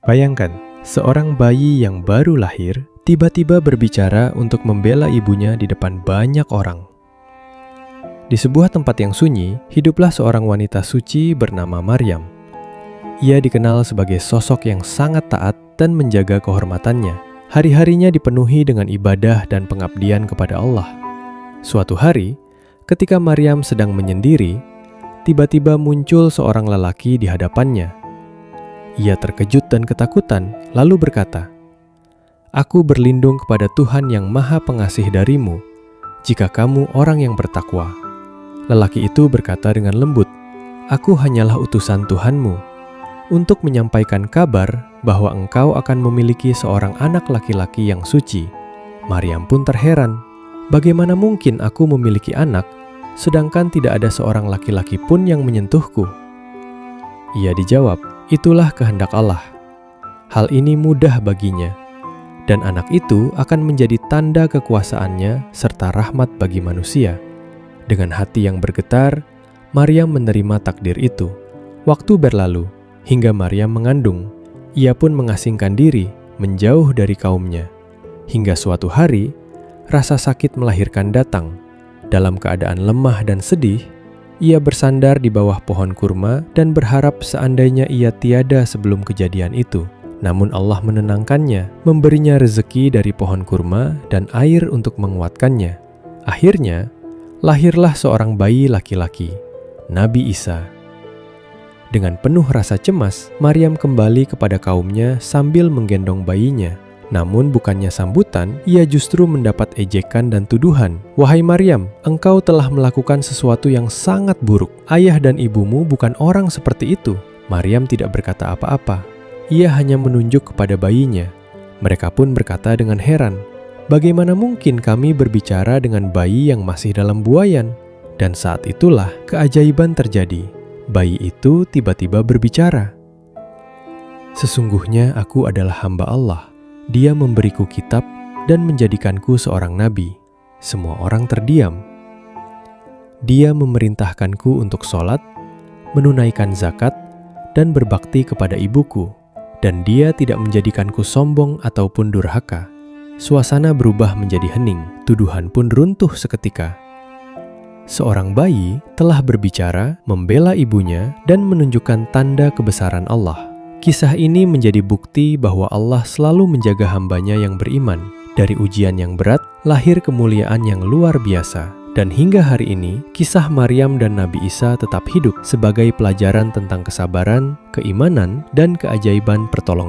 Bayangkan, seorang bayi yang baru lahir tiba-tiba berbicara untuk membela ibunya di depan banyak orang. Di sebuah tempat yang sunyi, hiduplah seorang wanita suci bernama Maryam. Ia dikenal sebagai sosok yang sangat taat dan menjaga kehormatannya. Hari-harinya dipenuhi dengan ibadah dan pengabdian kepada Allah. Suatu hari, ketika Maryam sedang menyendiri, tiba-tiba muncul seorang lelaki di hadapannya. Ia terkejut dan ketakutan, lalu berkata, "Aku berlindung kepada Tuhan yang Maha Pengasih darimu, jika kamu orang yang bertakwa." Lelaki itu berkata dengan lembut, "Aku hanyalah utusan Tuhanmu, untuk menyampaikan kabar bahwa engkau akan memiliki seorang anak laki-laki yang suci." Maryam pun terheran, "Bagaimana mungkin aku memiliki anak, sedangkan tidak ada seorang laki-laki pun yang menyentuhku?" Ia dijawab, "Itulah kehendak Allah. Hal ini mudah baginya, dan anak itu akan menjadi tanda kekuasaannya serta rahmat bagi manusia." Dengan hati yang bergetar, Maryam menerima takdir itu. Waktu berlalu, hingga Maryam mengandung. Ia pun mengasingkan diri, menjauh dari kaumnya. Hingga suatu hari, rasa sakit melahirkan datang. Dalam keadaan lemah dan sedih, ia bersandar di bawah pohon kurma dan berharap seandainya ia tiada sebelum kejadian itu. Namun Allah menenangkannya, memberinya rezeki dari pohon kurma dan air untuk menguatkannya. Akhirnya, lahirlah seorang bayi laki-laki, Nabi Isa. Dengan penuh rasa cemas, Maryam kembali kepada kaumnya sambil menggendong bayinya. Namun bukannya sambutan, ia justru mendapat ejekan dan tuduhan. "Wahai Maryam, engkau telah melakukan sesuatu yang sangat buruk. Ayah dan ibumu bukan orang seperti itu." Maryam tidak berkata apa-apa. Ia hanya menunjuk kepada bayinya. Mereka pun berkata dengan heran, "Bagaimana mungkin kami berbicara dengan bayi yang masih dalam buayan?" Dan saat itulah keajaiban terjadi. Bayi itu tiba-tiba berbicara, "Sesungguhnya aku adalah hamba Allah. Dia memberiku kitab dan menjadikanku seorang nabi." Semua orang terdiam. "Dia memerintahkanku untuk sholat, menunaikan zakat, dan berbakti kepada ibuku. Dan dia tidak menjadikanku sombong ataupun durhaka." Suasana berubah menjadi hening, tuduhan pun runtuh seketika. Seorang bayi telah berbicara, membela ibunya, dan menunjukkan tanda kebesaran Allah. Kisah ini menjadi bukti bahwa Allah selalu menjaga hambanya yang beriman. Dari ujian yang berat, lahir kemuliaan yang luar biasa. Dan hingga hari ini, kisah Maryam dan Nabi Isa tetap hidup sebagai pelajaran tentang kesabaran, keimanan, dan keajaiban pertolongan